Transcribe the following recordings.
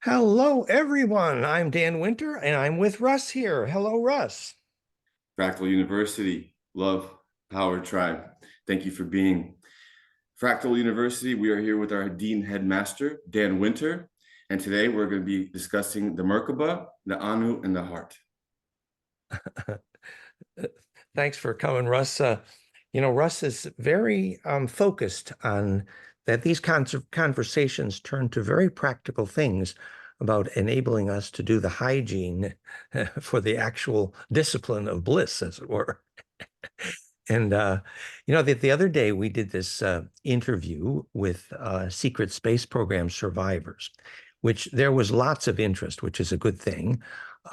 Hello, everyone. I'm Dan Winter, and I'm with Russ here. Hello, Russ. Fractal University, love, power, tribe. Thank you for being Fractal University. We are here with our Dean Headmaster, Dan Winter, and today we're going to be discussing the Merkaba, the Anu, and the heart. Thanks for coming, Russ. Russ is very focused on that these kinds of conversations turn to very practical things about enabling us to do the hygiene for the actual discipline of bliss, as it were. And the other day we did this interview with secret space program survivors, which there was lots of interest, which is a good thing.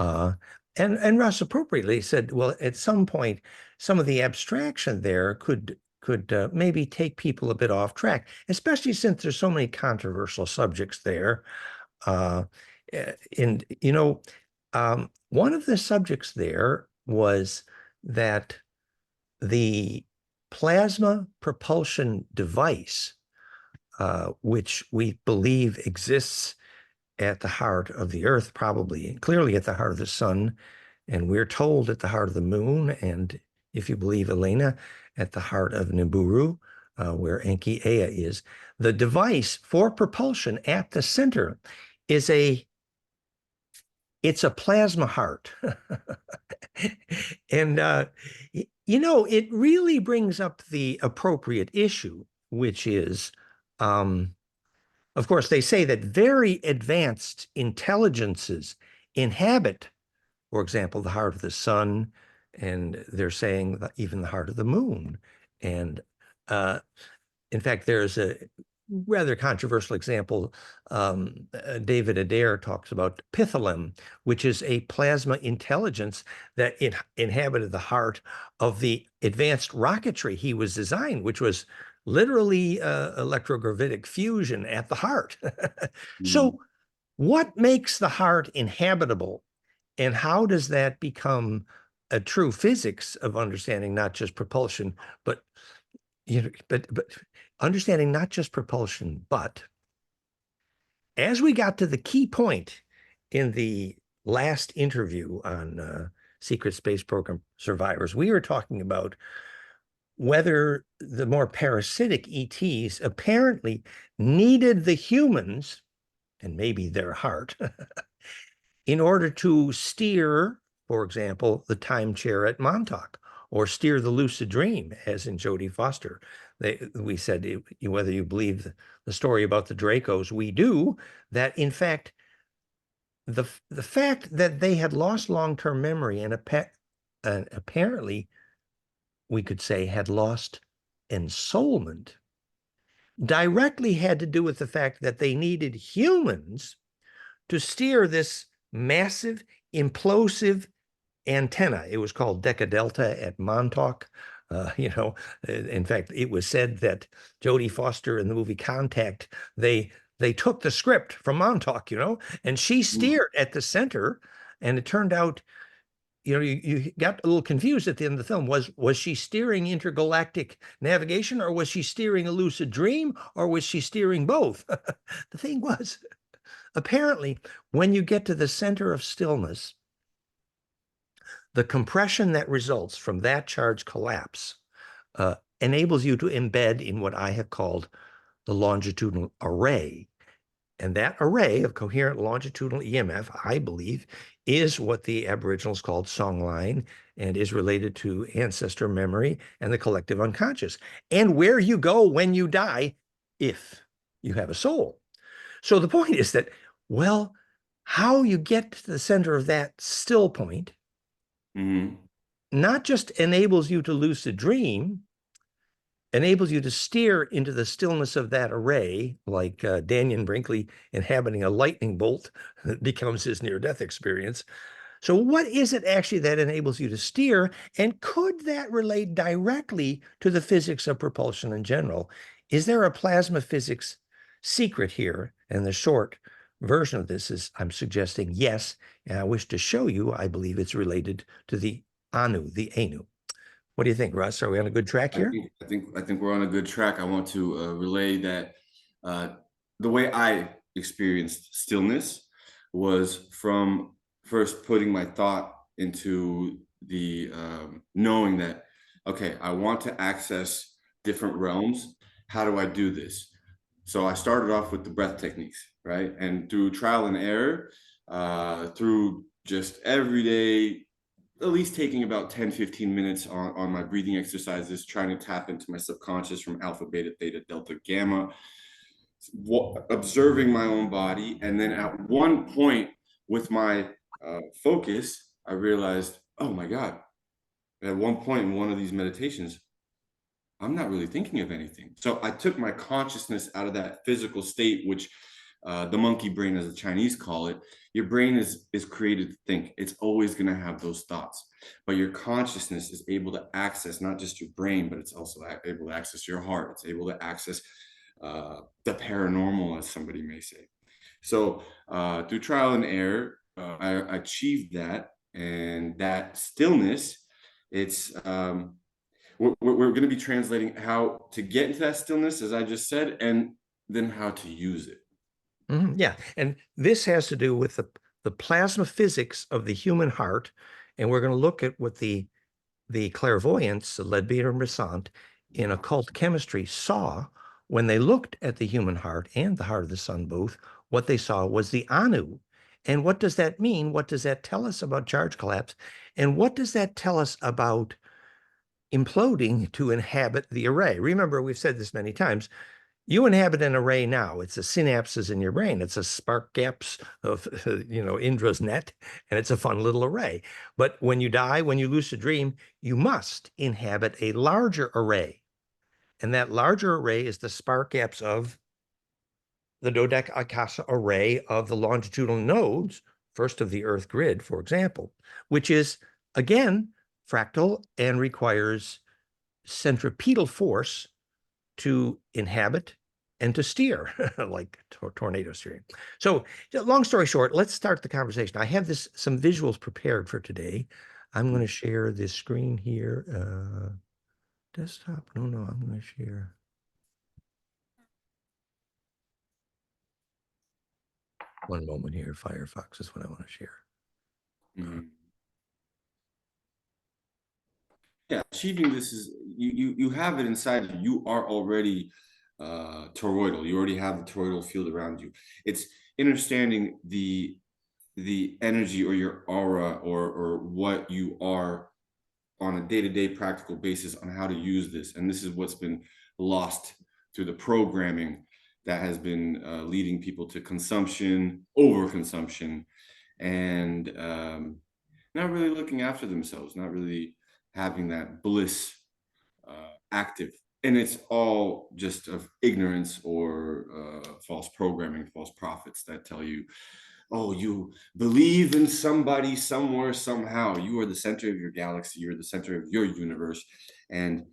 Uh, and Russ appropriately said, well, at some point, some of the abstraction there could maybe take people a bit off track, especially since there's so many controversial subjects there. Uh, and one of the subjects there was that the plasma propulsion device, which we believe exists at the heart of the Earth, probably, and clearly at the heart of the sun, and we're told at the heart of the moon, and if you believe Elena, at the heart of Nibiru, where Enki Ea is. The device for propulsion at the center is it's a plasma heart. And, it really brings up the appropriate issue, which is, of course, they say that very advanced intelligences inhabit, for example, the heart of the sun, and they're saying that even the heart of the moon. And in fact, there's a rather controversial example. David Adair talks about Pithalem, which is a plasma intelligence that inhabited the heart of the advanced rocketry he was designed, which was literally electrogravitic fusion at the heart. Mm. So, what makes the heart inhabitable, and how does that become a true physics of understanding not just propulsion, but but understanding not just propulsion, but as we got to the key point in the last interview on Secret Space Program survivors, we were talking about whether the more parasitic ETs apparently needed the humans and maybe their heart in order to steer, for example, the time chair at Montauk or steer the lucid dream, as in Jodie Foster. We said, whether you believe the story about the Dracos, we do, that in fact, the fact that they had lost long-term memory and apparently, we could say, had lost ensoulment directly had to do with the fact that they needed humans to steer this massive implosive antenna. It was called Decca Delta at Montauk. In fact, it was said that Jodie Foster in the movie Contact, they took the script from Montauk, and she Mm. steered at the center, and it turned out, you got a little confused at the end of the film. Was she steering intergalactic navigation, or was she steering a lucid dream, or was she steering both? The thing was, apparently, when you get to the center of stillness, the compression that results from that charge collapse enables you to embed in what I have called the longitudinal array. And that array of coherent longitudinal EMF, I believe, is what the Aboriginals called songline and is related to ancestor memory and the collective unconscious, and where you go when you die, if you have a soul. So the point is that, well, how you get to the center of that still point Mm-hmm. not just enables you to lucid dream, enables you to steer into the stillness of that array, like Dannion Brinkley inhabiting a lightning bolt that becomes his near-death experience. So what is it actually that enables you to steer? And could that relate directly to the physics of propulsion in general? Is there a plasma physics secret here? And the short version of this is I'm suggesting yes. And I wish to show you, I believe it's related to the Anu, the Anu. What do you think, Russ? Are we on a good track here? I think we're on a good track. I want to relay that uh, the way I experienced stillness. was from first putting my thought into the knowing that, okay, I want to access different realms. How do I do this? So I started off with the breath techniques, right? And through trial and error, through just everyday, at least taking about 10-15 minutes on my breathing exercises, trying to tap into my subconscious from alpha, beta, theta, delta, gamma, observing my own body. And then at one point with my focus, I realized, oh my God, at one point in one of these meditations, I'm not really thinking of anything. So I took my consciousness out of that physical state, which the monkey brain, as the Chinese call it. Your brain is created to think. It's always going to have those thoughts, but your consciousness is able to access not just your brain, but it's also able to access your heart. It's able to access the paranormal, as somebody may say. So through trial and error, I achieved that, and that stillness. It's we're going to be translating how to get into that stillness, as I just said, and then how to use it. Yeah, and this has to do with the plasma physics of the human heart, and we're going to look at what the clairvoyants, Leadbeater and Besant, in occult chemistry saw when they looked at the human heart and the heart of the sun both. What they saw was the Anu. And what does that mean? What does that tell us about charge collapse? And what does that tell us about imploding to inhabit the array? Remember, we've said this many times. You inhabit an array now. It's the synapses in your brain. It's a spark gaps of, Indra's net, and it's a fun little array. But when you die, when you lucid dream, you must inhabit a larger array. And that larger array is the spark gaps of the dodecakasa array of the longitudinal nodes, first of the Earth grid, for example, which is, again, fractal and requires centripetal force to inhabit and to steer, like tornado steering. So long story short, let's start the conversation. I have some visuals prepared for today. I'm going to share this screen here. Desktop? No, I'm going to share. One moment here. Firefox is what I want to share. Mm-hmm. Yeah, achieving this is you have it inside you. You are already toroidal. You already have the toroidal field around you. It's understanding the energy or your aura or what you are on a day-to-day practical basis on how to use this. And this is what's been lost through the programming that has been leading people to consumption, overconsumption, and not really looking after themselves, not really having that bliss active. And it's all just of ignorance or false programming, false prophets that tell you, oh, you believe in somebody somewhere, somehow. You are the center of your galaxy. You're the center of your universe. And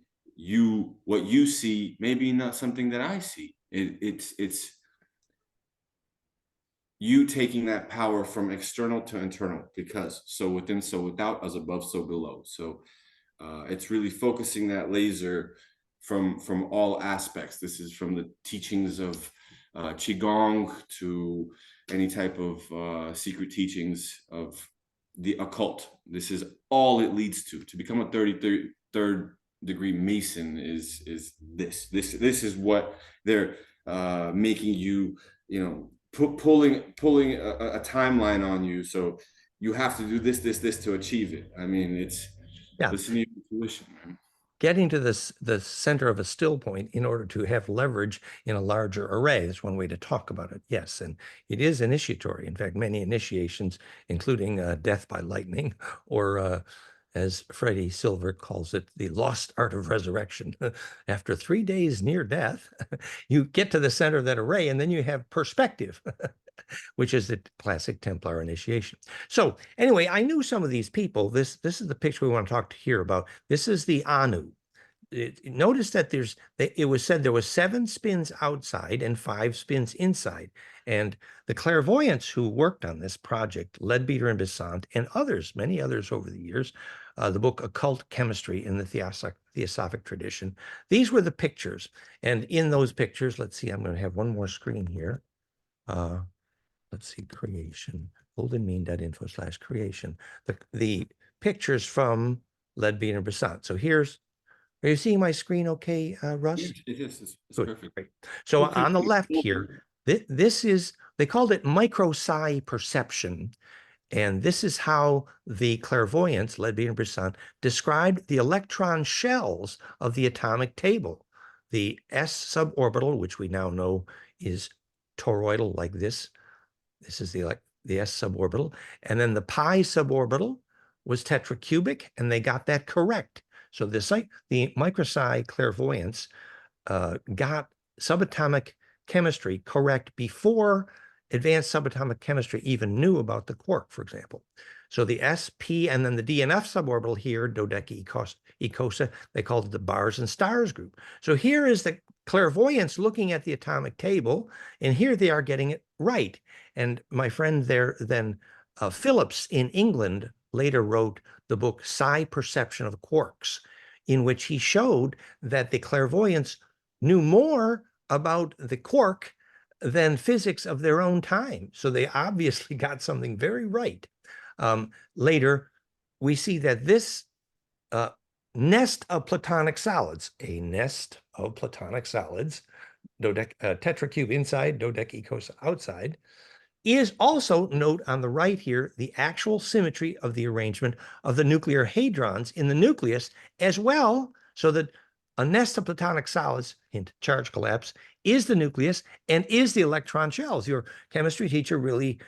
what you see, maybe not something that I see. It's you taking that power from external to internal, because so within, so without, as above, so below. So it's really focusing that laser from all aspects. This is from the teachings of Qigong to any type of secret teachings of the occult. This is all it leads to. To become a 33rd degree Mason is this is what they're making you, pulling a timeline on you. So you have to do this to achieve it. I mean, it's listening to intuition, man. Getting to the center of a still point in order to have leverage in a larger array is one way to talk about it. Yes, and it is initiatory. In fact, many initiations, including death by lightning, or as Freddie Silver calls it, the lost art of resurrection. After 3 days near death, you get to the center of that array, and then you have perspective, which is the classic Templar initiation. So anyway, I knew some of these people. This is the picture we want to talk here about. This is the Anu. Notice that it was said there was 7 spins outside and 5 spins inside. And the clairvoyants who worked on this project, Leadbeater and Besant, and others, many others over the years, the book Occult Chemistry in the Theosophic Tradition, these were the pictures. And in those pictures, let's see, I'm going to have one more screen here. let's see, creation, goldenmean.info/creation. The pictures from Leadbeater and Brisson. So here's, are you seeing my screen okay, Russ? Yes, it is. It's Good, perfect. great. So Okay. on the left here, this is, they called it micro-psi perception. And this is how the clairvoyants, Leadbeater and Brisson, described the electron shells of the atomic table. The S suborbital, which we now know is toroidal like this. This is the S suborbital. And then the pi suborbital was tetracubic, and they got that correct. So the micro-psi clairvoyants got subatomic chemistry correct before advanced subatomic chemistry even knew about the quark, for example. So the S, P, and then the D and F suborbital here, dodeca-icosa, they called it the bars and stars group. So here is the clairvoyance looking at the atomic table, and here they are getting it right. And my friend there, then Phillips in England, later wrote the book Psi Perception of Quarks, in which he showed that the clairvoyants knew more about the quark than physics of their own time. So they obviously got something very right. Later, we see that this nest of platonic solids, a nest of platonic solids, tetracube inside, dodecacosa outside, is also, note on the right here, the actual symmetry of the arrangement of the nuclear hadrons in the nucleus as well, so that a nest of platonic solids, hint, charge collapse, is the nucleus and is the electron shells. Your chemistry teacher really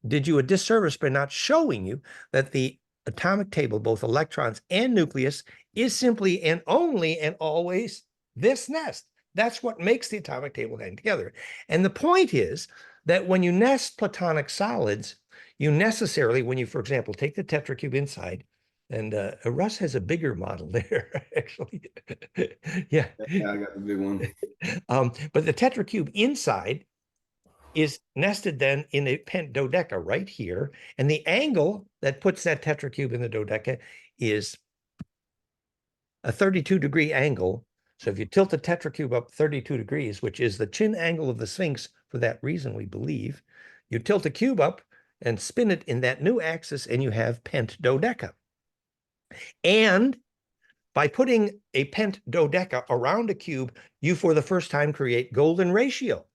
did you a disservice by not showing you that the atomic table, both electrons and nucleus, is simply and only and always this nest. That's what makes the atomic table hang together. And the point is that when you nest platonic solids, you necessarily, when you, for example, take the tetracube inside, and Russ has a bigger model there, actually. Yeah. Yeah, I got the big one. But the tetracube inside is nested then in a dodeca right here. And the angle that puts that tetracube in the dodeca is a 32-degree angle. So if you tilt the tetracube up 32 degrees, which is the chin angle of the Sphinx for that reason, we believe, you tilt the cube up and spin it in that new axis, and you have pent-dodeca. And by putting a pent-dodeca around a cube, you for the first time create golden ratio.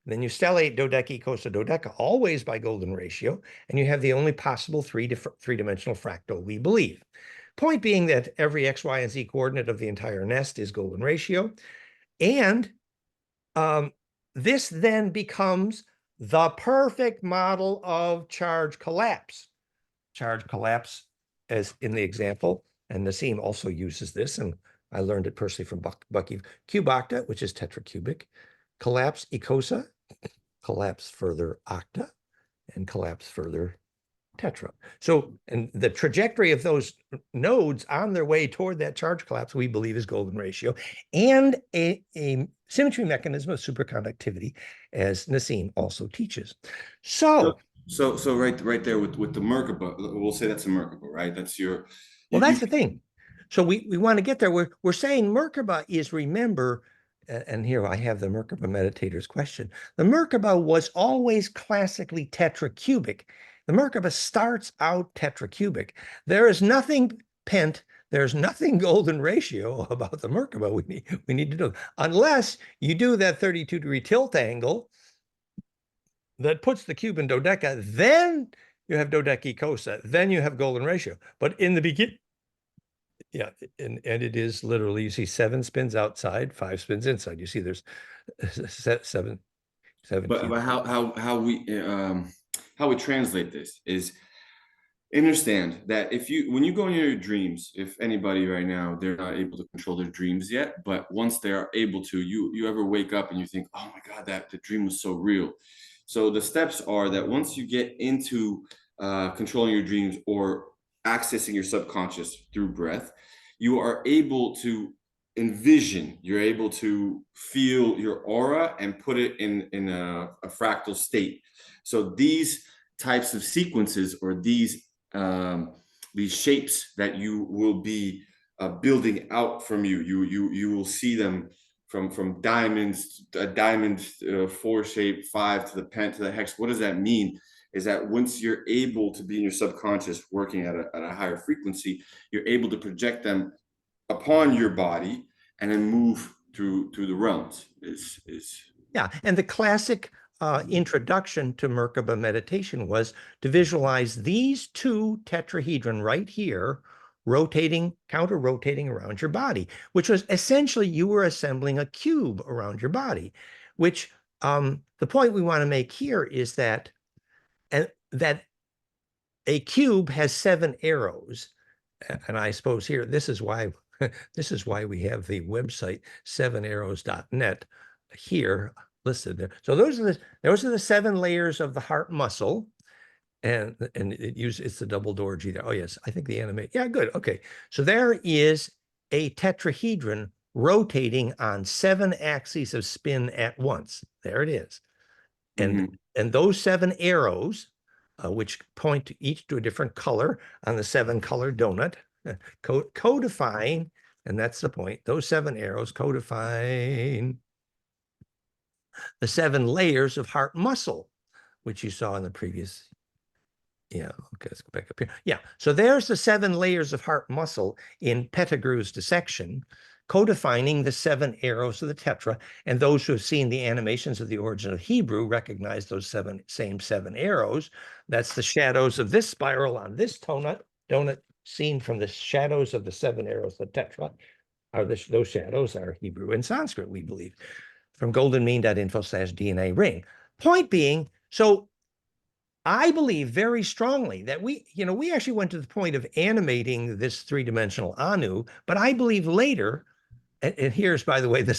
And then you stellate dodeca-icosa dodeca, always by golden ratio, and you have the only possible three-dimensional fractal, we believe. Point being that every x, y, and z coordinate of the entire nest is golden ratio. And this then becomes the perfect model of charge collapse. Charge collapse, as in the example, and Nassim also uses this, and I learned it personally from Bucky. Cube octa, which is tetracubic, collapse icosa, collapse further octa, and collapse further tetra. So, and the trajectory of those nodes on their way toward that charge collapse, we believe, is golden ratio, and a symmetry mechanism of superconductivity, as Nassim also teaches. So right there with the Merkabah, we'll say that's a Merkabah, right? That's your. Well, that's the thing. So we want to get there. We're saying Merkabah is, remember, and here I have the Merkabah meditator's question. The Merkabah was always classically tetracubic. The Merkabah starts out tetracubic. There is nothing pent. There's nothing golden ratio about the Merkabah. We need to do, unless you do that 32-degree tilt angle that puts the cube in dodeca. Then you have dodeca-icosa. Then you have golden ratio. But in the beginning, yeah, and it is literally, you see 7 spins outside, 5 spins inside. You see there's seven But cubes. how we translate this is understand that when you go in your dreams, if anybody right now, they're not able to control their dreams yet, but once they are able to, you ever wake up and you think, oh my God, that the dream was so real. So the steps are that once you get into controlling your dreams or accessing your subconscious through breath, you are able to envision, you're able to feel your aura and put it in a fractal state. So these types of sequences, or these shapes that you will be building out from you will see them from diamonds, a diamond 4 shape 5 to the pent to the hex. What does that mean? Is that once you're able to be in your subconscious working at a higher frequency, you're able to project them upon your body and then move through the realms. Yeah, and the classic introduction to Merkabah meditation was to visualize these two tetrahedron right here, rotating, counter-rotating around your body, which was essentially you were assembling a cube around your body, which the point we want to make here is that a cube has 7 arrows. And I suppose here, this is why we have the website 7arrows.net here listed there. So those are the 7 layers of the heart muscle. And it's the double door G there. Oh, yes. I think the anime. Yeah, good. Okay. So there is a tetrahedron rotating on 7 axes of spin at once. There it is. And those 7 arrows, which point to each to a different color on the 7-color donut, codifying, and that's the point, those 7 arrows codifying the 7 layers of heart muscle, which you saw in the previous. Yeah, okay, let's go back up here. Yeah, so there's the 7 layers of heart muscle in Pettigrew's dissection, codefining the 7 arrows of the tetra. And those who have seen the animations of the origin of Hebrew recognize those same 7 arrows. That's the shadows of this spiral on this donut seen from the shadows of the 7 arrows of the tetra. Those shadows are Hebrew and Sanskrit, we believe, from goldenmean.info/DNA ring. Point being, so I believe very strongly that we actually went to the point of animating this 3-dimensional Anu, but I believe later, and here's, by the way, the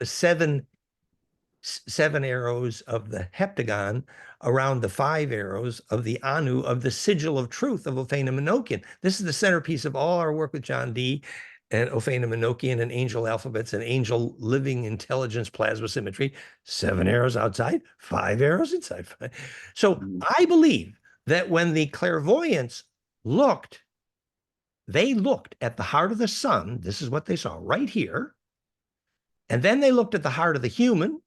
7 arrows of the heptagon around the 5 arrows of the Anu of the sigil of truth of Ophena Minokian. This is the centerpiece of all our work with John Dee and Ophena Minokian and angel alphabets and angel living intelligence plasma symmetry. 7 arrows outside, 5 arrows inside. So I believe that when the clairvoyants they looked at the heart of the sun. This is what they saw right here. And then they looked at the heart of the human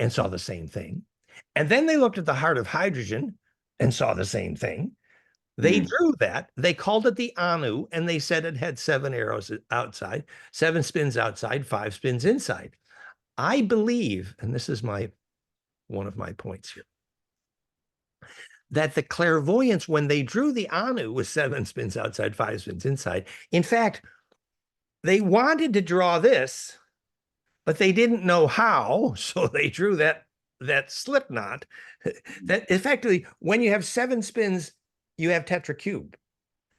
and saw the same thing. And then they looked at the heart of hydrogen and saw the same thing. They drew that. They called it the Anu, and they said it had 7 arrows outside, 7 spins outside, 5 spins inside. I believe, and this is one of my points here, that the clairvoyants, when they drew the Anu with 7 spins outside, 5 spins inside, in fact, they wanted to draw this, but they didn't know how, so they drew that slip knot. That effectively, when you have 7 spins, you have tetracube.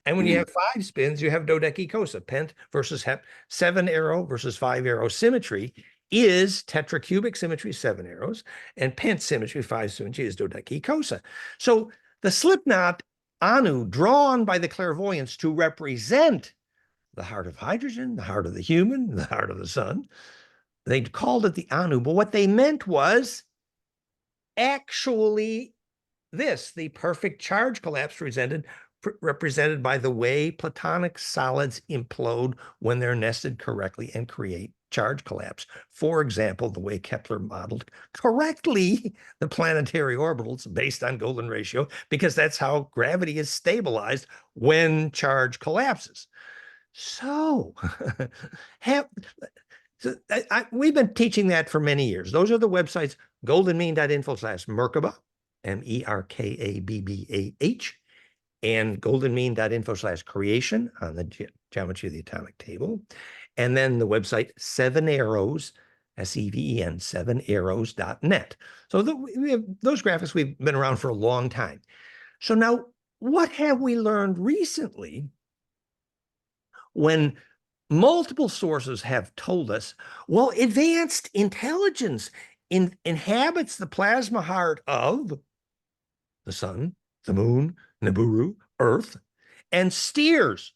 And when you have 5 spins, you have dodecacosa. Pent versus hep, 7 arrow versus 5 arrow symmetry is tetracubic symmetry, 7 arrows, and pent symmetry, 5 symmetry is dodecacosa. So the slip knot Anu drawn by the clairvoyants to represent the heart of hydrogen, the heart of the human, the heart of the sun, they called it the Anu, but what they meant was actually the perfect charge collapse represented by the way Platonic solids implode when they're nested correctly and create charge collapse. For example, the way Kepler modeled correctly the planetary orbitals based on golden ratio, because that's how gravity is stabilized when charge collapses. So, we've been teaching that for many years. Those are the websites, goldenmean.info/Merkabah, Merkabbah, and goldenmean.info/creation on the geometry of the atomic table. And then the website 7 arrows, SEVEN, 7arrows.net. So we have those graphics. We've been around for a long time. So now, what have we learned recently when multiple sources have told us, well, advanced intelligence inhabits the plasma heart of the sun, the moon, Nibiru, Earth, and steers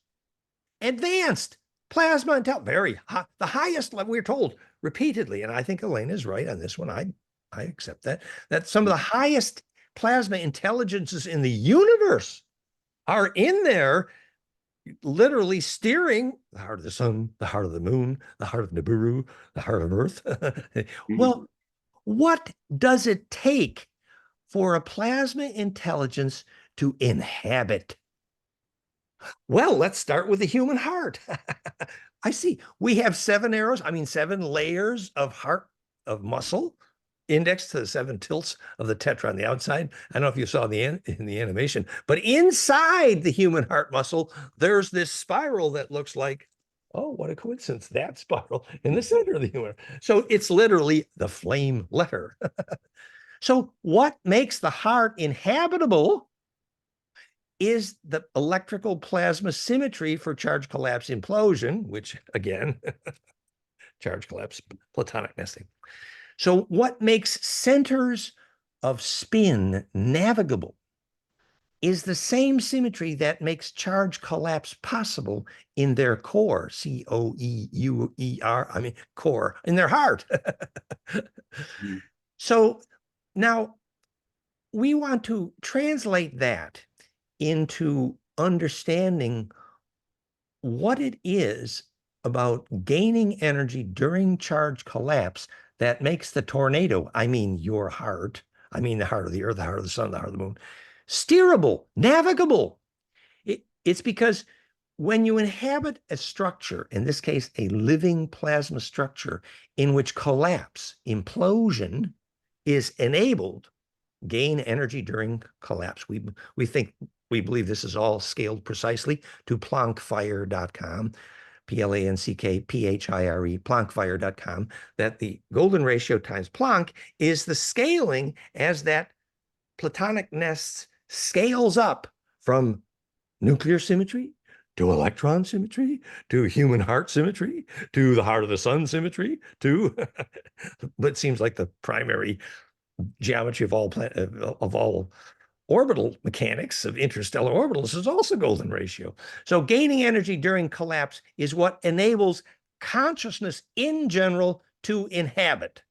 advanced plasma intelligence, very high, the highest level, we're told repeatedly, and I think Elena is right on this one. I accept that some of the highest plasma intelligences in the universe are in there literally steering the heart of the sun, the heart of the moon, the heart of Nibiru, the heart of Earth. Mhm. Well, what does it take for a plasma intelligence to inhabit? Well, let's start with the human heart. I see. We have seven arrows. I mean, seven layers of heart of muscle, index to the seven tilts of the tetra on the outside. I don't know if you saw in the animation, but inside the human heart muscle, there's this spiral that looks like, oh, what a coincidence! That spiral in the center of the human. So it's literally the flame letter. So what makes the heart inhabitable is the electrical plasma symmetry for charge collapse implosion, which again, charge collapse, platonic nesting. So, what makes centers of spin navigable is the same symmetry that makes charge collapse possible in their core, COEUER, I mean, core, in their heart. Mhm. So, now we want to translate that into understanding what it is about gaining energy during charge collapse that makes the tornado, I mean your heart, I mean the heart of the earth, the heart of the sun, the heart of the moon, steerable, navigable. It's because when you inhabit a structure, in this case, a living plasma structure in which collapse, implosion is enabled, gain energy during collapse. We think we believe this is all scaled precisely to plankfire.com, PLANCKPHIRE, plankfire.com, that the golden ratio times Planck is the scaling as that platonic nest scales up from nuclear symmetry to electron symmetry to human heart symmetry to the heart of the sun symmetry to what seems like the primary geometry of all orbital mechanics of interstellar orbitals is also golden ratio. So gaining energy during collapse is what enables consciousness in general to inhabit.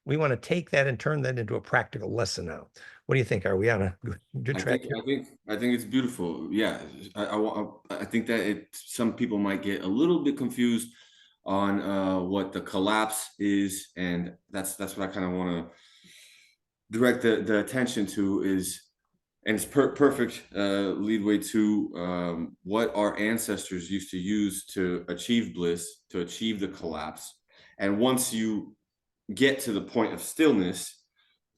We want to take that and turn that into a practical lesson now. What do you think? Are we on a good I track think here? I think I think it's beautiful. Yeah, I think that some people might get a little bit confused on what the collapse is, and that's what I kind of want to direct the attention to is, and it's perfect leadway to what our ancestors used to use to achieve bliss, to achieve the collapse. And once you get to the point of stillness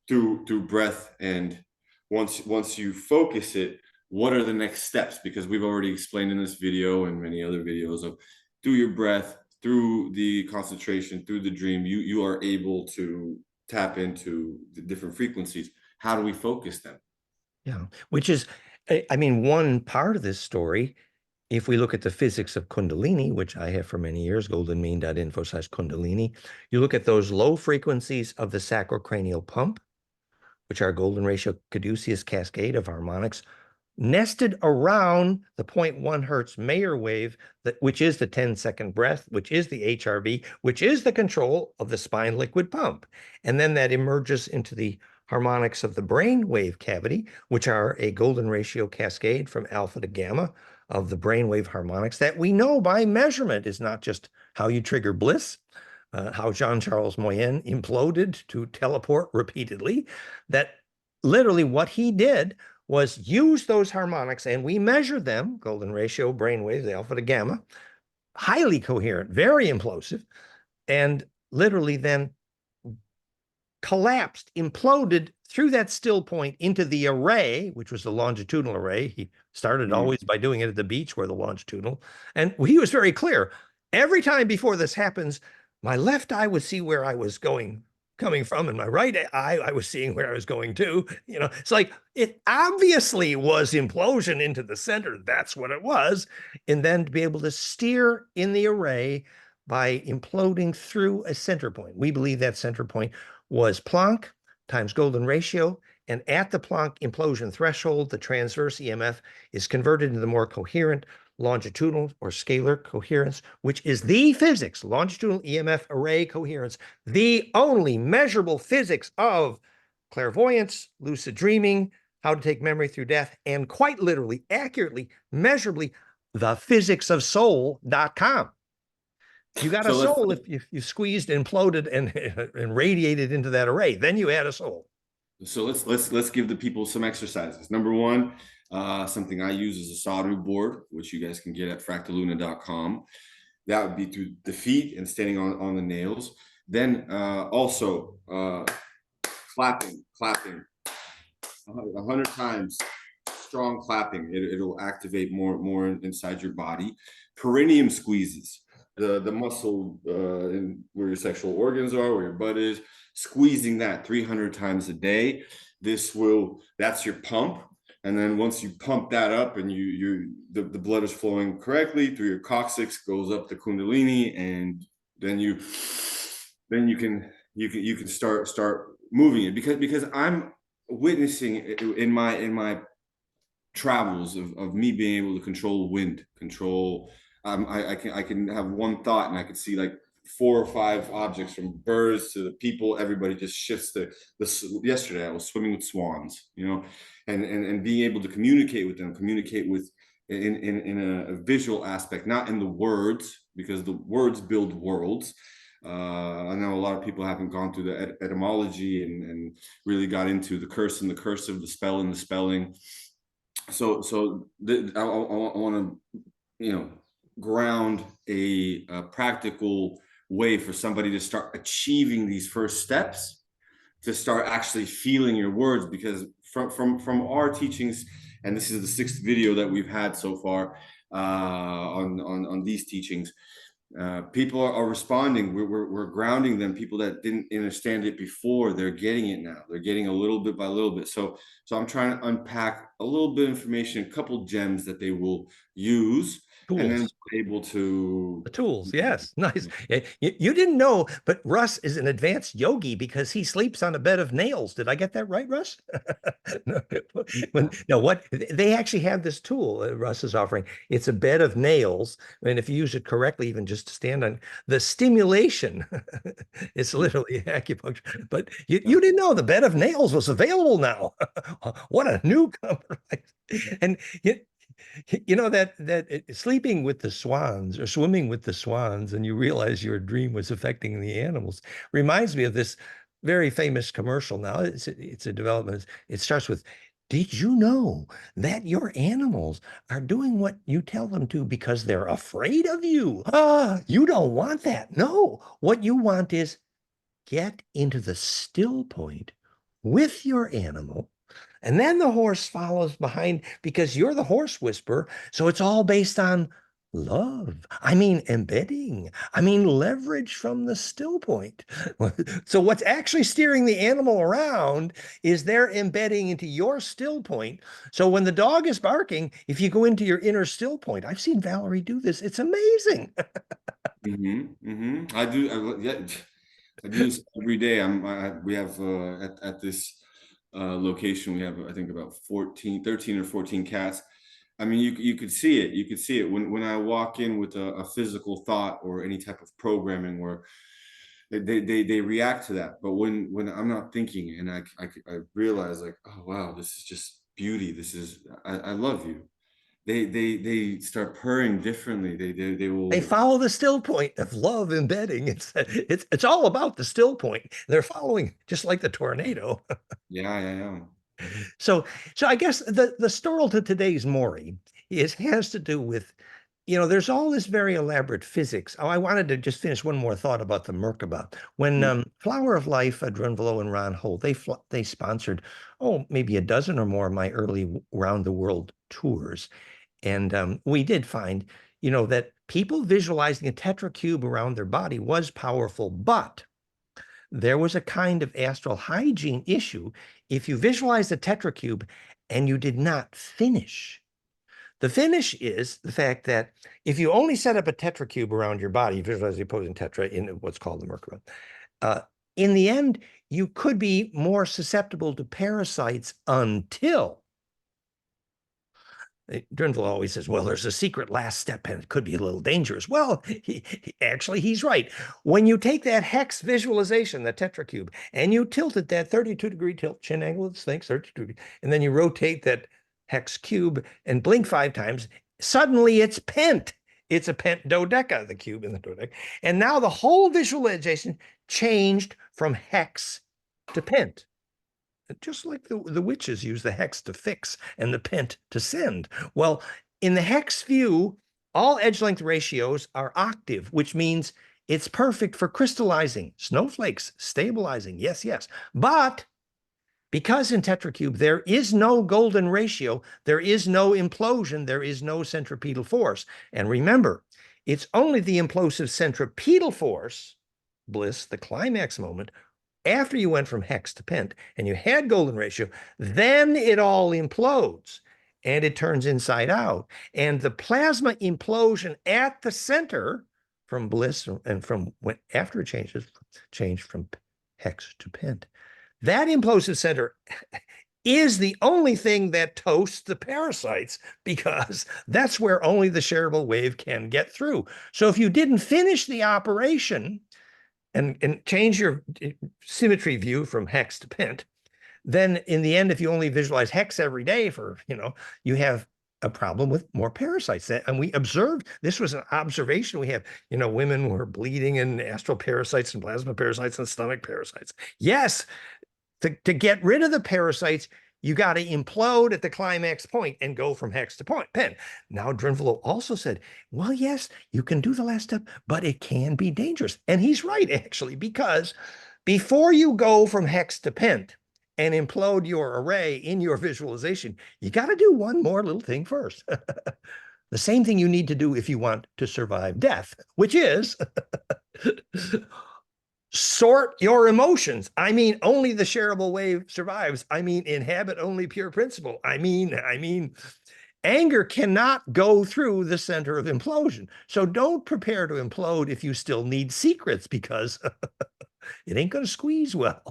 through breath, and once you focus it, what are the next steps? Because we've already explained in this video and many other videos of through your breath, through the concentration, through the dream, you are able to tap into the different frequencies. How do we focus them? Yeah, which is, I mean, one part of this story, if we look at the physics of Kundalini, which I have for many years, goldenmean.info/Kundalini, you look at those low frequencies of the sacrocranial pump, which are golden ratio caduceus cascade of harmonics, nested around the zero point 0.1 hertz Mayer wave, which is the 10-second breath, which is the HRV, which is the control of the spine liquid pump. And then that emerges into the harmonics of the brain wave cavity, which are a golden ratio cascade from alpha to gamma of the brainwave harmonics that we know by measurement is not just how you trigger bliss, how Jean-Charles Moyen imploded to teleport repeatedly, that literally what he did was use those harmonics, and we measured them, golden ratio, brainwaves, alpha to gamma, highly coherent, very implosive, and literally then collapsed, imploded through that still point into the array, which was the longitudinal array. He started Mm, always by doing it at the beach where the longitudinal, and he was very clear. Every time before this happens, my left eye would see where I was going, coming from, and my right eye, I was seeing where I was going to. You know, it's like it obviously was implosion into the center. That's what it was. And then to be able to steer in the array by imploding through a center point. We believe that center point was Planck times golden ratio. And at the Planck implosion threshold, the transverse EMF is converted into the more coherent longitudinal or scalar coherence, which is the physics, longitudinal EMF array coherence, the only measurable physics of clairvoyance, lucid dreaming, how to take memory through death, and quite literally, accurately, measurably, thephysicsofsoul.com. You got a So let's soul if you squeezed, imploded, and radiated into that array. Then you had a soul. let's give the people some exercises. Number one, something I use is a soldering board, which you guys can get at fractaluna.com. That would be through the feet and standing on the nails. Then also clapping 100 times, strong clapping. It'll activate more inside your body. Perineum squeezes, the muscle where your sexual organs are, where your butt is, squeezing that 300 times a day. That's your pump. And then once you pump that up and the blood is flowing correctly through your coccyx, goes up the kundalini, and then you can start moving it, because I'm witnessing in my travels of me being able to control wind, I can have one thought and I can see like 4 or 5 objects, from birds to the people. Everybody just shifts yesterday I was swimming with swans, and being able to communicate with them, in a visual aspect, not in the words, because the words build worlds. I know a lot of people haven't gone through the etymology and really got into the curse and the cursive, the spell and the spelling. So I want to, ground a practical way for somebody to start achieving these first steps, to start actually feeling your words. Because from our teachings, and this is the 6th video that we've had so far on these teachings, people are responding. We're grounding them. People that didn't understand it before, they're getting it now. They're getting a little bit by little bit. So I'm trying to unpack a little bit of information, a couple gems that they will use, and then Tools. able to The tools, yes, nice. You didn't know, but Russ is an advanced yogi because he sleeps on a bed of nails. Did I get that right, Russ? No, what they actually have this tool Russ is offering. It's a bed of nails, and if you use it correctly, even just to stand on the stimulation, it's literally acupuncture. But you didn't know the bed of nails was available now. What a newcomer! And that sleeping with the swans or swimming with the swans, and you realize your dream was affecting the animals, reminds me of this very famous commercial. Now it's a development. It starts with, "Did you know that your animals are doing what you tell them to because they're afraid of you? Ah, you don't want that. No, what you want is get into the still point with your animal, and then the horse follows behind because you're the horse whisperer. So it's all based on love. I mean, embedding. I mean, leverage from the still point." So what's actually steering the animal around is they're embedding into your still point. So when the dog is barking, if you go into your inner still point, I've seen Valerie do this. It's amazing. Yeah, I do this every day. We have at this location, we have, I think, about 13 or 14 cats. I mean, you could see it. You could see it when I walk in with a physical thought or any type of programming, where they react to that. But when I'm not thinking, and I realize, like, oh wow, this is just beauty. I love you. They start purring differently. They They will. follow the still point of love embedding. It's all about the still point. They're following just like the tornado. Yeah. So I guess the story to today's Maury has to do with, there's all this very elaborate physics. Oh, I wanted to just finish one more thought about the Merkaba. When Flower of Life, Drunvalo and Ron Holt, they sponsored, maybe a dozen or more of my early round the world tours. And we did find, that people visualizing a tetracube around their body was powerful, but there was a kind of astral hygiene issue if you visualize a tetracube and you did not finish. The finish is the fact that if you only set up a tetracube around your body, you visualize the opposing tetra in what's called the Merkaba. In the end, you could be more susceptible to parasites until Drindle always says, well, there's a secret last step and it could be a little dangerous. Well, he's right. When you take that hex visualization, the tetracube, and you tilt it that 32-degree tilt, chin angle of the Sphinx, 32 degrees, and then you rotate that hex cube and blink 5 times, suddenly it's pent. It's a pent dodeca, the cube in the dodeca. And now the whole visualization changed from hex to pent. Just like the witches use the hex to fix and the pent to send. Well, in the hex view, all edge length ratios are octave, which means it's perfect for crystallizing, snowflakes, stabilizing. Yes, yes. But because in tetracube there is no golden ratio, there is no implosion, there is no centripetal force. And remember, it's only the implosive centripetal force, Bliss, the climax moment, after you went from hex to pent and you had golden ratio, then it all implodes and it turns inside out. And the plasma implosion at the center from Bliss and from when after it changed from hex to pent, that implosive center is the only thing that toasts the parasites because that's where only the shareable wave can get through. So if you didn't finish the operation and change your symmetry view from hex to pent, then in the end, if you only visualize hex every day for, you have a problem with more parasites. And we observed, this was an observation we have, women were bleeding in astral parasites and plasma parasites and stomach parasites. Yes, to get rid of the parasites, you got to implode at the climax point and go from hex to pent. Now, Drinvalo also said, well, yes, you can do the last step, but it can be dangerous. And he's right, actually, because before you go from hex to pent and implode your array in your visualization, you got to do one more little thing first. The same thing you need to do if you want to survive death, which is sort your emotions. I mean, only the shareable wave survives. I mean, inhabit only pure principle. I mean, anger cannot go through the center of implosion. So don't prepare to implode if you still need secrets, because it ain't going to squeeze well.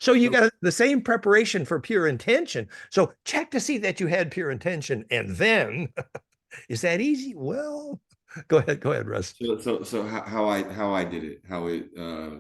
So you got the same preparation for pure intention. So check to see that you had pure intention. And then, is that easy? Well, go ahead, Russ. So how I did it, how it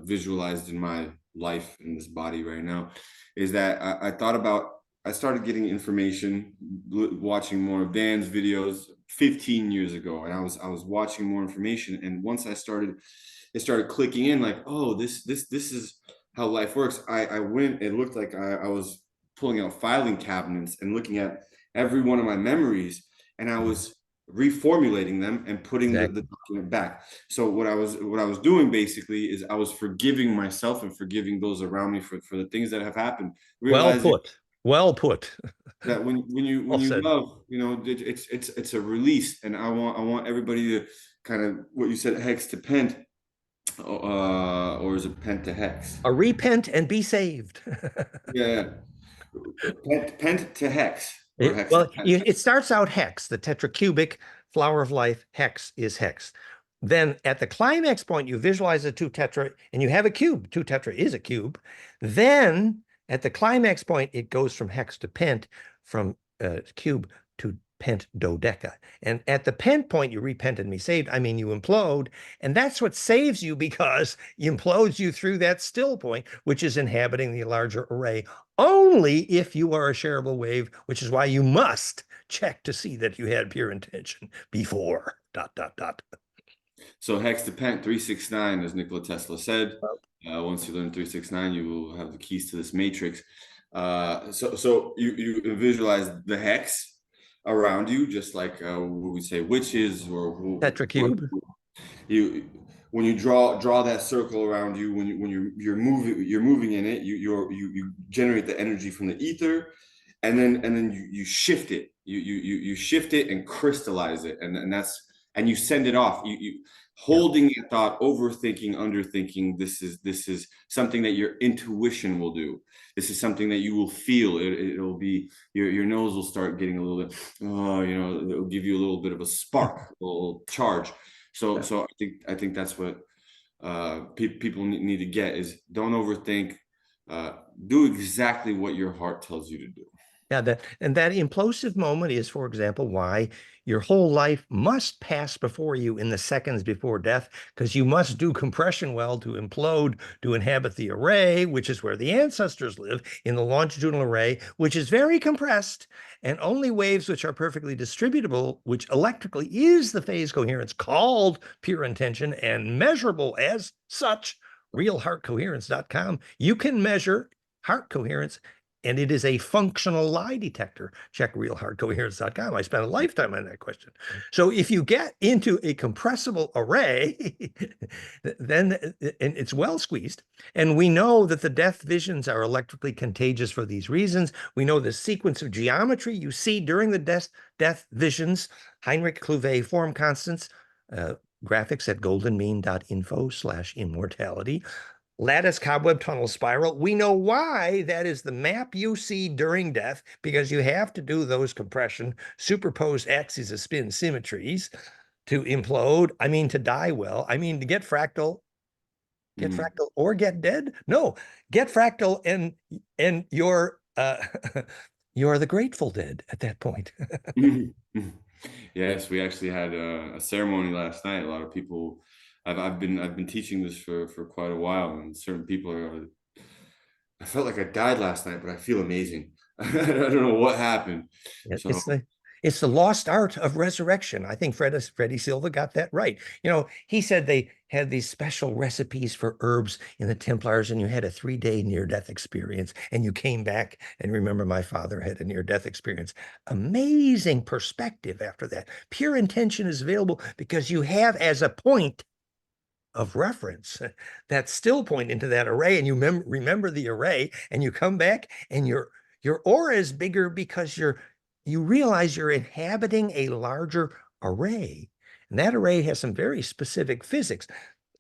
visualized in my life in this body right now, is that I started getting information, watching more of Dan's videos 15 years ago, and I was watching more information, and once it started clicking in, like, oh, this is how life works. I went, it looked like I was pulling out filing cabinets and looking at every one of my memories, and I was reformulating them and putting the document back. So what I was doing basically is I was forgiving myself and forgiving those around me for the things that have happened. Realizing well put. That when you love, it's a release, and I want everybody to kind of, what you said, hex to pent, or is it pent to hex? A repent and be saved. Yeah, pent to hex. It starts out hex, the tetracubic flower of life. Hex is hex. Then at the climax point, you visualize a two tetra and you have a cube. Two tetra is a cube. Then at the climax point, it goes from hex to pent, from cube to pent dodeca. And at the pent point, you repent and be saved. I mean, you implode. And that's what saves you, because it implodes you through that still point, which is inhabiting the larger array, only if you are a shareable wave, which is why you must check to see that you had pure intention before ... So hex to pent 369, as Nikola Tesla said. Once you learn 369, you will have the keys to this matrix. So you visualize the hex around you, just like we say witches or tetracube. When you draw that circle around you, when you're moving in it, you generate the energy from the ether, and then you shift it. You shift it and crystallize it, and you send it off. You holding a thought, overthinking, underthinking. This is something that your intuition will do. This is something that you will feel. It'll be your nose will start getting a little bit. It'll give you a little bit of a spark, a little charge. So I think that's what people need to get is, don't overthink. Do exactly what your heart tells you to do. Yeah, that implosive moment is, for example, why your whole life must pass before you in the seconds before death, because you must do compression well to implode, to inhabit the array, which is where the ancestors live, in the longitudinal array, which is very compressed, and only waves which are perfectly distributable, which electrically is the phase coherence called pure intention and measurable as such, realheartcoherence.com. You can measure heart coherence, and it is a functional lie detector. Check realheartcoherence.com. I spent a lifetime on that question. So if you get into a compressible array, then and it's well squeezed. And we know that the death visions are electrically contagious for these reasons. We know the sequence of geometry you see during the death visions, Heinrich Clouvet form constants, graphics at goldenmean.info/immortality. Lattice cobweb tunnel spiral. We know why that is the map you see during death, because you have to do those compression, superposed axes of spin symmetries to implode. I mean, to die well. I mean, to get fractal or get dead. No, get fractal and you're you're the Grateful Dead at that point. Yes, we actually had a ceremony last night. A lot of people. I've been teaching this for quite a while, and certain people are. I felt like I died last night, but I feel amazing. I don't know what happened. So. It's the lost art of resurrection. I think Freddie Silva got that right. You know, he said they had these special recipes for herbs in the Templars, and you had a 3-day near-death experience, and you came back and remember my father had a near-death experience. Amazing perspective after that. Pure intention is available because you have as a point of reference that still point into that array, and you remember the array, and you come back and your aura is bigger because you realize you're inhabiting a larger array, and that array has some very specific physics.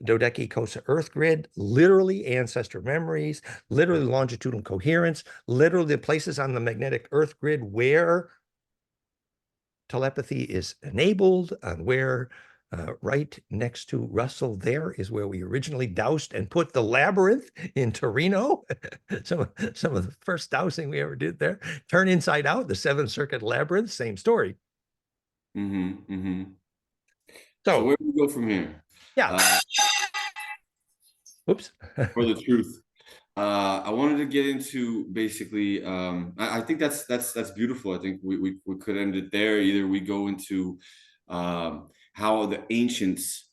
Dodecacosa earth grid, literally ancestor memories, literally longitudinal coherence, literally the places on the magnetic earth grid where telepathy is enabled, and where right next to Russell there is where we originally doused and put the labyrinth in Torino. some of the first dousing we ever did there. Turn inside out, the 7th Circuit labyrinth, same story. So So where do we go from here? yeah. Oops. For the truth. I wanted to get into basically. I think that's beautiful. I think we could end it there. Either we go into how the ancients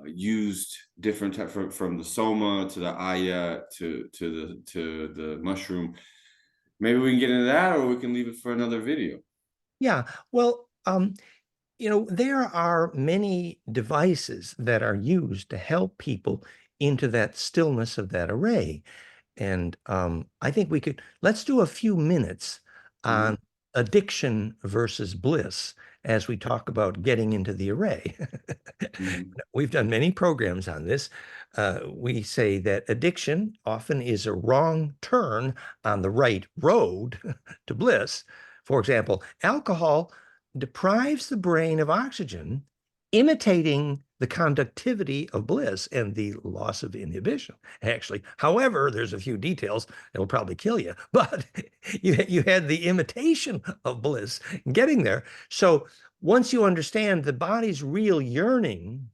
used different type from the soma to the aya to the mushroom. Maybe we can get into that, or we can leave it for another video. Yeah. Well, you know, there are many devices that are used to help people into that stillness of that array. And I think let's do a few minutes Mm-hmm. on addiction versus bliss as we talk about getting into the array. Mm-hmm. We've done many programs on this. We say that addiction often is a wrong turn on the right road to bliss. For example, alcohol deprives the brain of oxygen, imitating the conductivity of bliss and the loss of inhibition, actually. However, there's a few details that'll probably kill you, but you had the imitation of bliss getting there. So once you understand the body's real yearning,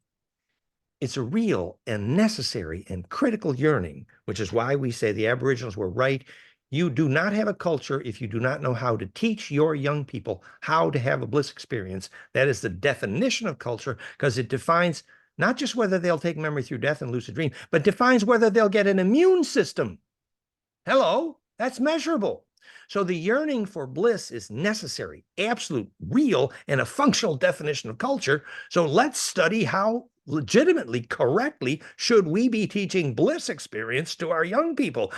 it's a real and necessary and critical yearning, which is why we say the Aboriginals were right. You do not have a culture if you do not know how to teach your young people how to have a bliss experience. That is the definition of culture, because it defines not just whether they'll take memory through death and lucid dream, but defines whether they'll get an immune system. Hello, that's measurable. So the yearning for bliss is necessary, absolute, real, and a functional definition of culture. So let's study how legitimately, correctly should we be teaching bliss experience to our young people.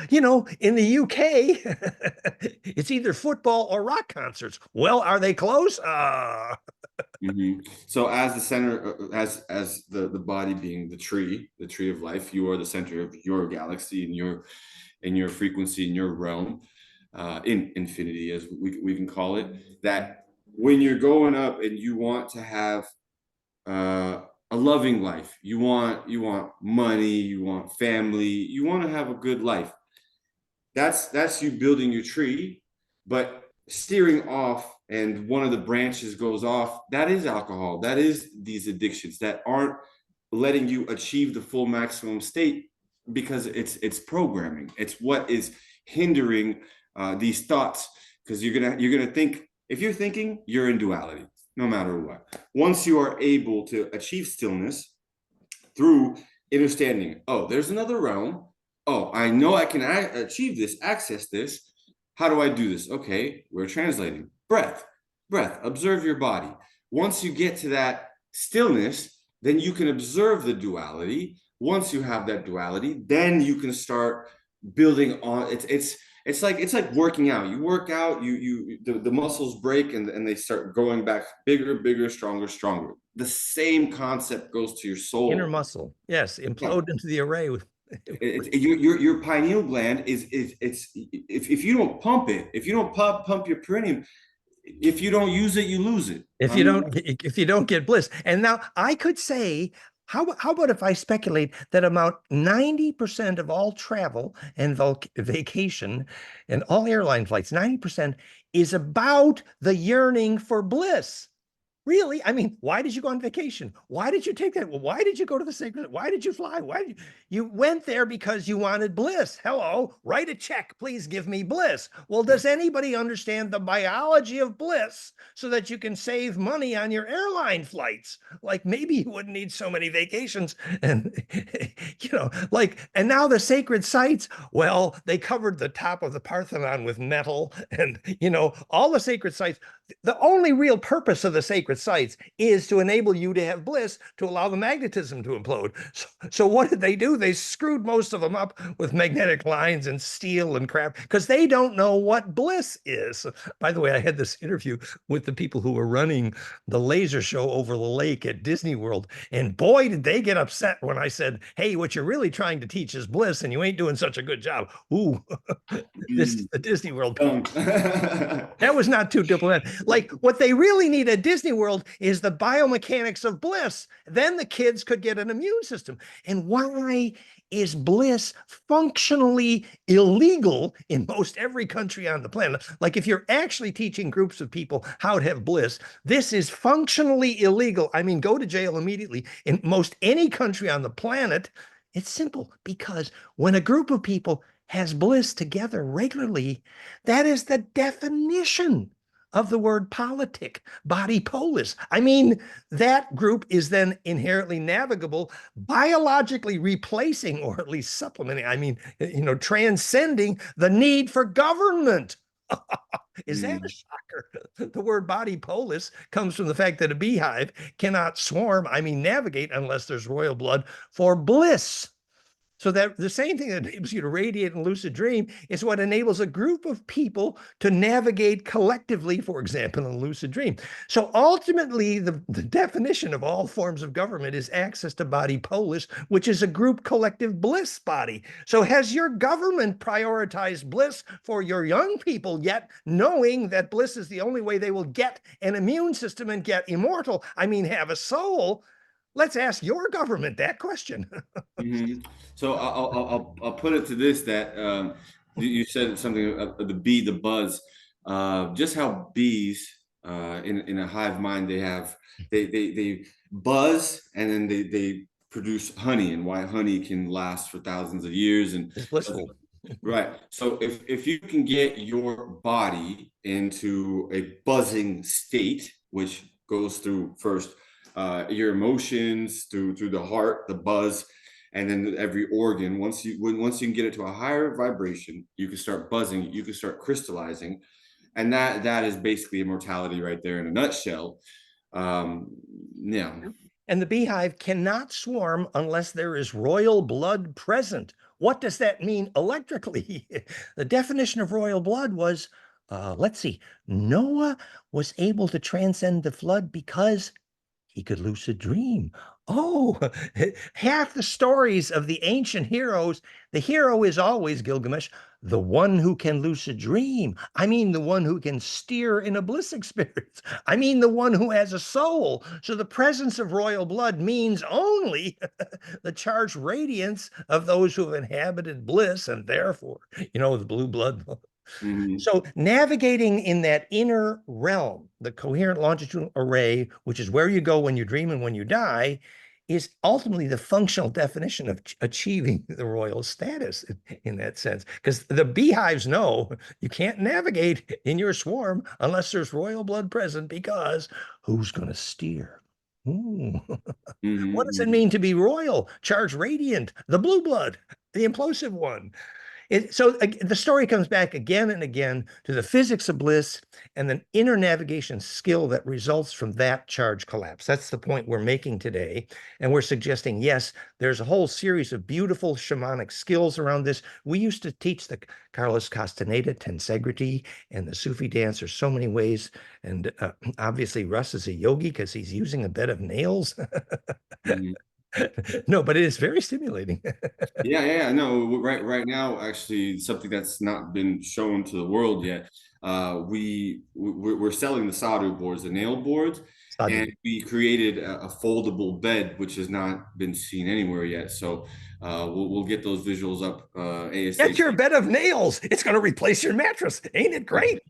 You know, in the UK, it's either football or rock concerts. Well, are they close? Mm-hmm. So, as the center, as the body being the tree of life, you are the center of your galaxy and your frequency in your realm, in infinity, as we can call it. That when you're going up and you want to have a loving life, you want money, you want family, you want to have a good life. That's you building your tree. But steering off and one of the branches goes off, that is alcohol. That is these addictions that aren't letting you achieve the full maximum state because it's programming. It's what is hindering these thoughts because you're gonna think if you're thinking you're in duality no matter what. Once you are able to achieve stillness through understanding, oh, there's another realm. Oh, I know I can achieve this, access this. How do I do this? Okay, we're translating. Breath, breath, observe your body. Once you get to that stillness, then you can observe the duality. Once you have that duality, then you can start building on it's like working out. You work out, the muscles break and they start going back bigger, bigger, stronger, stronger. The same concept goes to your Inner soul. muscle. Yes. Yeah. Implode into the array with Your pineal gland it's if you don't pump it, if you don't pump your perineum, if you don't use it, you lose it. if I you mean, don't get bliss. And now I could say, how about if I speculate that about 90% of all travel and vacation and all airline flights, 90% is about the yearning for bliss. Really? I mean, why did you go on vacation? Why did you take that? Well, why did you go to the sacred? Why did you fly? Why did you went there because you wanted bliss? Hello, write a check. Please give me bliss. Well, does anybody understand the biology of bliss so that you can save money on your airline flights? Like maybe you wouldn't need so many vacations. And and now the sacred sites, well, they covered the top of the Parthenon with metal and all the sacred sites. The only real purpose of the sacred sites is to enable you to have bliss, to allow the magnetism to implode. So what did they do? They screwed most of them up with magnetic lines and steel and crap because they don't know what bliss is. By the way, I had this interview with the people who were running the laser show over the lake at Disney World. And boy, did they get upset when I said, hey, what you're really trying to teach is bliss and you ain't doing such a good job. Ooh, this is the Disney World people. That was not too diplomatic. Like what they really need at Disney World is the biomechanics of bliss. Then the kids could get an immune system. And why is bliss functionally illegal in most every country on the planet? Like if you're actually teaching groups of people how to have bliss, this is functionally illegal. I mean, go to jail immediately. In most any country on the planet, it's simple because when a group of people has bliss together regularly, that is the definition of the word politic, body polis. I mean, that group is then inherently navigable, biologically replacing or at least supplementing, transcending the need for government. Is that a shocker? The word body polis comes from the fact that a beehive cannot swarm, navigate unless there's royal blood for bliss. So that the same thing that enables you to radiate and lucid dream is what enables a group of people to navigate collectively, for example, in a lucid dream. So ultimately, the definition of all forms of government is access to body polis, which is a group collective bliss body. So has your government prioritized bliss for your young people yet, knowing that bliss is the only way they will get an immune system and get immortal? Have a soul. Let's ask your government that question. Mhm. So I'll put it to this that you said something the bee, the buzz, just how bees in a hive mind they buzz and then they produce honey, and why honey can last for thousands of years and It's blissful. right. So if you can get your body into a buzzing state, which goes through first your emotions, through the heart, the buzz, and then every organ. Once you can get it to a higher vibration, you can start buzzing. You can start crystallizing, and that is basically immortality right there in a nutshell. Yeah. And the beehive cannot swarm unless there is royal blood present. What does that mean electrically? The definition of royal blood was, let's see, Noah was able to transcend the flood because he could lucid dream. Oh, half the stories of the ancient heroes, the hero is always Gilgamesh, the one who can lucid dream. The one who can steer in a bliss experience. The one who has a soul. So the presence of royal blood means only the charged radiance of those who have inhabited bliss, and therefore, the blue blood. Mhm. So navigating in that inner realm, the coherent longitudinal array, which is where you go when you dream and when you die, is ultimately the functional definition of achieving the royal status in that sense. Because the beehives know you can't navigate in your swarm unless there's royal blood present, because who's going to steer? Ooh. What does it Mhm. mean to be royal? Charged radiant, the blue blood, the implosive one. So the story comes back again and again to the physics of bliss and the inner navigation skill that results from that charge collapse. That's the point we're making today. And we're suggesting, yes, there's a whole series of beautiful shamanic skills around this. We used to teach the Carlos Castaneda tensegrity and the Sufi dance. There's so many ways. And obviously, Russ is a yogi because he's using a bed of nails. Mhm. No, but it is very stimulating. Yeah, yeah, yeah. No, right now, actually, something that's not been shown to the world yet. We're selling the solder boards, the nail boards, and Sadly. we created a foldable bed, which has not been seen anywhere yet. So we'll get those visuals up Get ASAP. your bed of nails. It's going to replace your mattress. Ain't it great?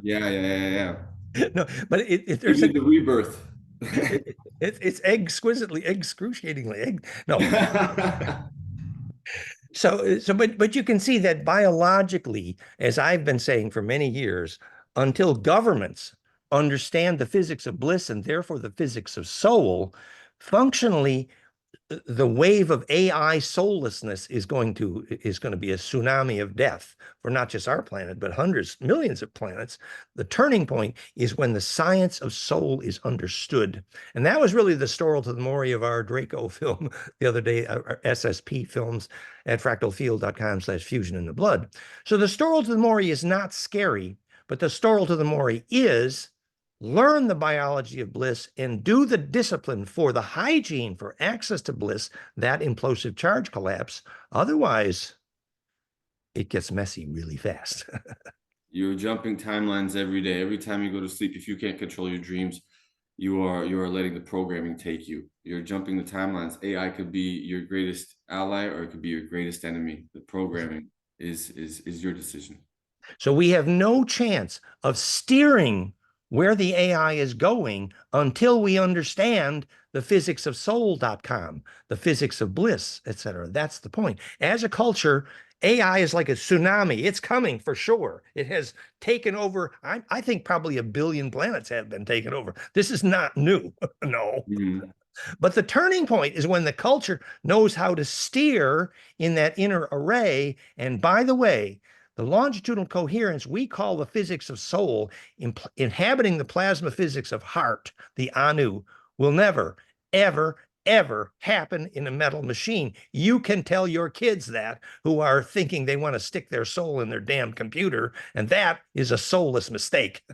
Yeah, yeah, yeah, yeah. No, but Give there's me a the rebirth. it's exquisitely, excruciatingly no. But you can see that biologically, as I've been saying for many years, until governments understand the physics of bliss and therefore the physics of soul, functionally the wave of AI soullessness is going to be a tsunami of death for not just our planet, but hundreds, millions of planets. The turning point is when the science of soul is understood. And that was really the story to the Mori of our Draco film the other day, our SSP films at fractalfield.com/fusion in the blood. So the story to the Mori is not scary, but the story to the Mori is learn the biology of bliss and do the discipline for the hygiene for access to bliss, that implosive charge collapse. Otherwise, it gets messy really fast. You're jumping timelines every day. Every time you go to sleep, if you can't control your dreams, you are letting the programming take you. You're jumping the timelines. AI could be your greatest ally or it could be your greatest enemy. The programming is your decision. So we have no chance of steering where the AI is going until we understand the physics of soul.com, the physics of bliss, etc. That's the point. As a culture, AI is like a tsunami. It's coming for sure. It has taken over. I think probably 1 billion planets have been taken over. This is not new. No. Mhm. But the turning point is when the culture knows how to steer in that inner array. And by the way, the longitudinal coherence we call the physics of soul, inhabiting the plasma physics of heart, the Anu, will never, ever, ever happen in a metal machine. You can tell your kids that who are thinking they want to stick their soul in their damn computer, and that is a soulless mistake.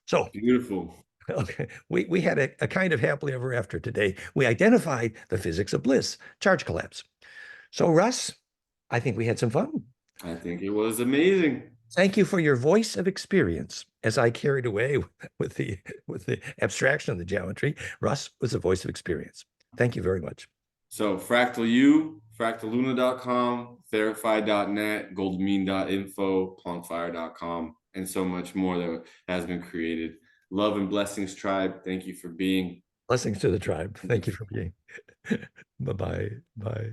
So Beautiful. okay, we had a kind of happily ever after today. We identified the physics of bliss, charge collapse. So, Russ, I think we had some fun. I think it was amazing. Thank you for your voice of experience. As I carried away with the abstraction of the geometry, Russ was a voice of experience. Thank you very much. So Fractal U, fractaluna.com, verify.net, goldenmean.info, plumfire.com, and so much more that has been created. Love and blessings, tribe. Thank you for being. Blessings to the tribe. Thank you for being. Bye-bye. Bye.